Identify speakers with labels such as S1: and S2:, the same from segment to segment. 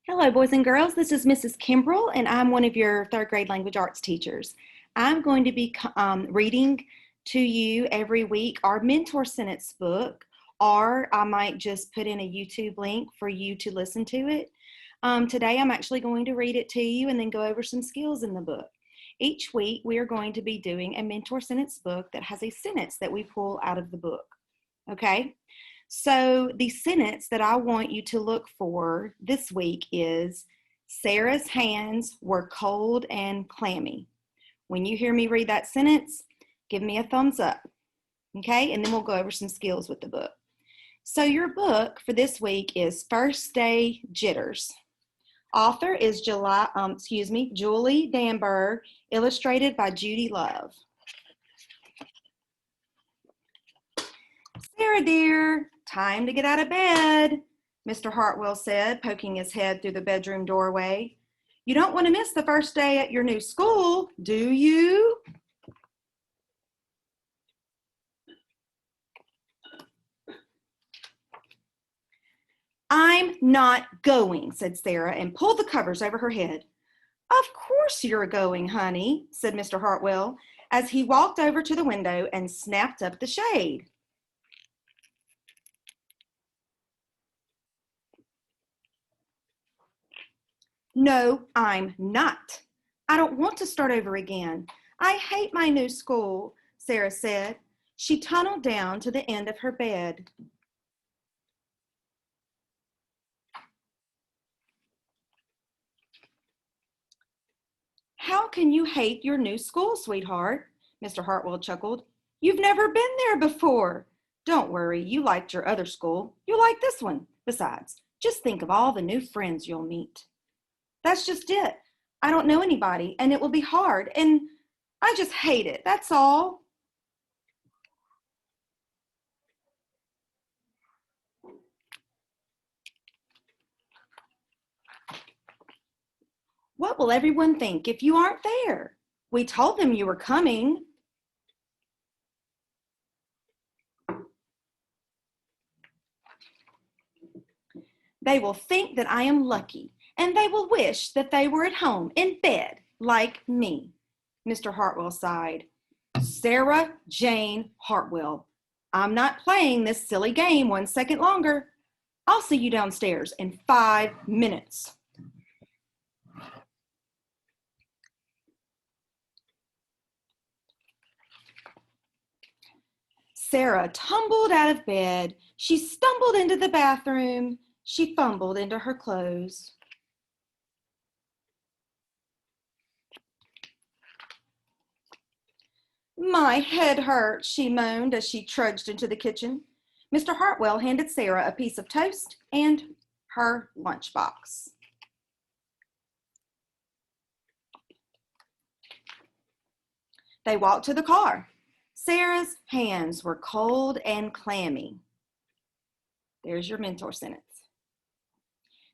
S1: Hello, boys and girls. This is Mrs. Kimbrell, and I'm one of your third grade language arts teachers. I'm going to be reading to you every week our mentor sentence book, or I might just put in a YouTube link for you to listen to it. Today, I'm actually going to read it to you and then go over some skills in the book. Each week, we are going to be doing a mentor sentence book that has a sentence that we pull out of the book. Okay? So the sentence that I want you to look for this week is, Sarah's hands were cold and clammy. When you hear me read that sentence, give me a thumbs up, okay? And then we'll go over some skills with the book. So your book for this week is First Day Jitters. Author is Julie Danberg, illustrated by Judy Love. Sarah dear, time to get out of bed, Mr. Hartwell said, poking his head through the bedroom doorway. You don't want to miss the first day at your new school, do you? I'm not going, said Sarah, and pulled the covers over her head. Of course you're going, honey, said Mr. Hartwell, as he walked over to the window and snapped up the shade. No, I'm not. I don't want to start over again. I hate my new school, Sarah said. She tunneled down to the end of her bed. How can you hate your new school, sweetheart? Mr. Hartwell chuckled. You've never been there before. Don't worry, you liked your other school. You'll like this one. Besides, just think of all the new friends you'll meet. That's just it. I don't know anybody, and it will be hard, and I just hate it, that's all. What will everyone think if you aren't there? We told them you were coming. They will think that I am lucky, and they will wish that they were at home in bed like me. Mr. Hartwell sighed. Sarah Jane Hartwell, I'm not playing this silly game 1 second longer. I'll see you downstairs in 5 minutes. Sarah tumbled out of bed. She stumbled into the bathroom. She fumbled into her clothes. My head hurts, she moaned as she trudged into the kitchen. Mr. Hartwell handed Sarah a piece of toast and her lunchbox. They walked to the car. Sarah's hands were cold and clammy. There's your mentor sentence.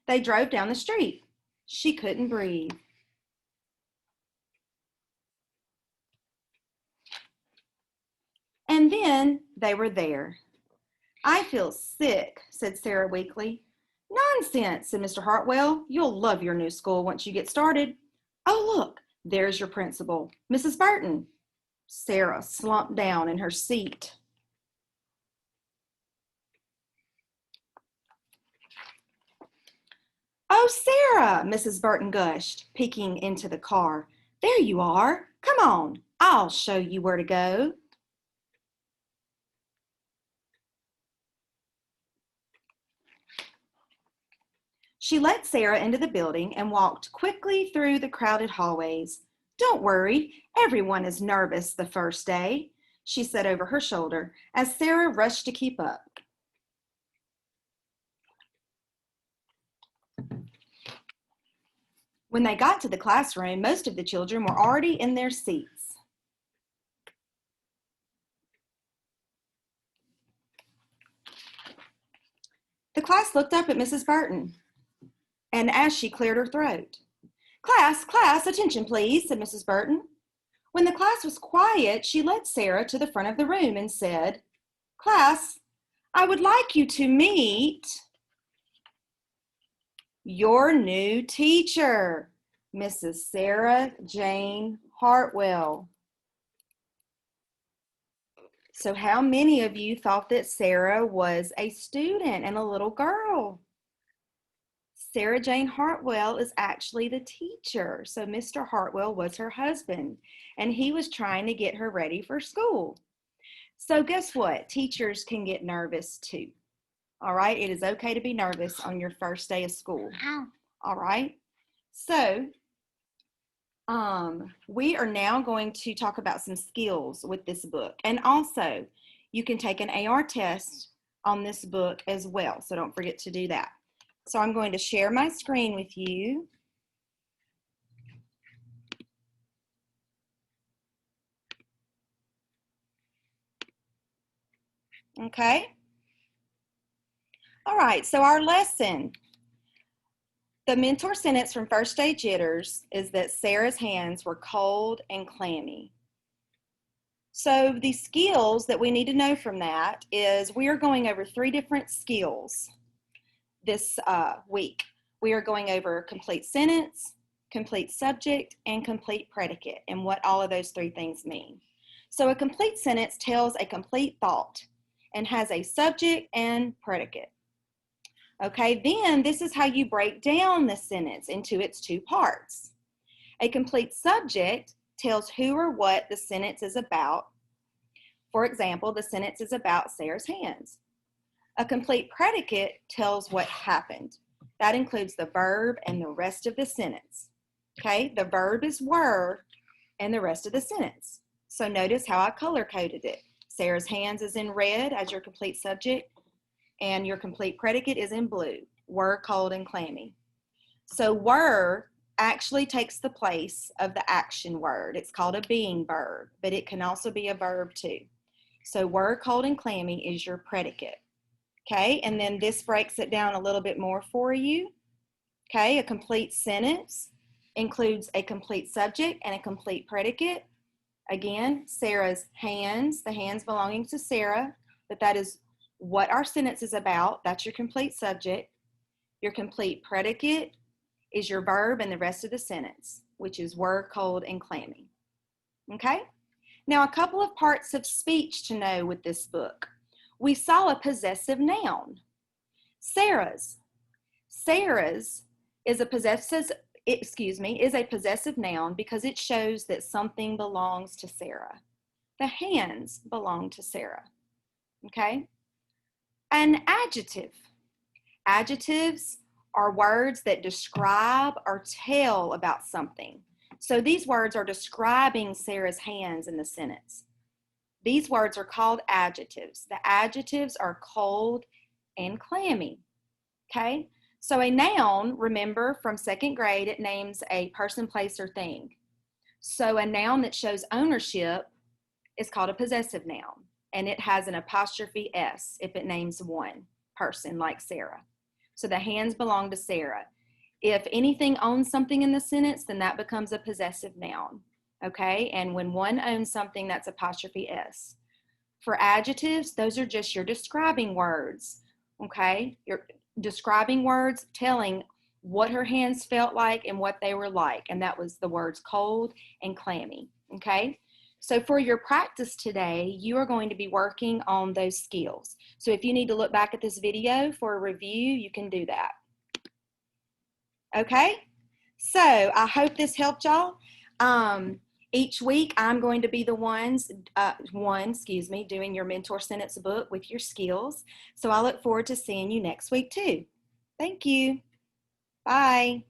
S1: They drove down the street. She couldn't breathe. And then they were there. I feel sick, said Sarah weakly. Nonsense, said Mr. Hartwell. You'll love your new school once you get started. Oh, look, there's your principal, Mrs. Burton. Sarah slumped down in her seat. Oh, Sarah, Mrs. Burton gushed, peeking into the car. There you are. Come on, I'll show you where to go. She let Sarah into the building and walked quickly through the crowded hallways. Don't worry, everyone is nervous the first day, she said over her shoulder as Sarah rushed to keep up. When they got to the classroom, most of the children were already in their seats. The class looked up at Mrs. Burton, and as she cleared her throat, Class, attention please, said Mrs. Burton. When the class was quiet, she led Sarah to the front of the room and said, Class, I would like you to meet Your new teacher, Mrs. Sarah Jane Hartwell. So how many of you thought that Sarah was a student and a little girl? Sarah Jane Hartwell is actually the teacher. So Mr. Hartwell was her husband, and he was trying to get her ready for school. So guess what? Teachers can get nervous too. All right, it is okay to be nervous on your first day of school. All right, so we are now going to talk about some skills with this book. And also, you can take an AR test on this book as well, so don't forget to do that. So I'm going to share my screen with you. Okay. All right, so our lesson. The mentor sentence from First Day Jitters is that Sarah's hands were cold and clammy. So the skills that we need to know from that is we are going over 3 different skills this week. We are going over complete sentence, complete subject, and complete predicate, and what all of those 3 things mean. So a complete sentence tells a complete thought and has a subject and predicate. Okay, then this is how you break down the sentence into its 2 parts. A complete subject tells who or what the sentence is about. For example, the sentence is about Sarah's hands. A complete predicate tells what happened. That includes the verb and the rest of the sentence. Okay, the verb is were and the rest of the sentence. So notice how I color coded it. Sarah's hands is in red as your complete subject, and your complete predicate is in blue, were cold and clammy. So were actually takes the place of the action word. It's called a being verb, but it can also be a verb too. So were cold and clammy is your predicate. Okay, and then this breaks it down a little bit more for you. Okay, a complete sentence includes a complete subject and a complete predicate. Again, Sarah's hands, the hands belonging to Sarah, but that is what our sentence is about. That's your complete subject. Your complete predicate is your verb and the rest of the sentence, which is were cold and clammy. Okay? Now, a couple of parts of speech to know with this book. We saw a possessive noun. Sarah's. Sarah's is a possessive noun because it shows that something belongs to Sarah. The hands belong to Sarah. Okay? An adjective. Adjectives are words that describe or tell about something. So these words are describing Sarah's hands in the sentence. These words are called adjectives. The adjectives are cold and clammy. Okay? So a noun, remember from 2nd grade, it names a person, place, or thing. So a noun that shows ownership is called a possessive noun, and it has an apostrophe S if it names one person like Sarah. So the hands belong to Sarah. If anything owns something in the sentence, then that becomes a possessive noun. Okay, and when one owns something, that's apostrophe S. For adjectives, those are just your describing words. Okay, your describing words telling what her hands felt like and what they were like, and that was the words cold and clammy. Okay, so for your practice today, you are going to be working on those skills. So if you need to look back at this video for a review, you can do that. Okay, so I hope this helped y'all. Each week, I'm going to be the doing your mentor sentence book with your skills. So I look forward to seeing you next week too. Thank you. Bye.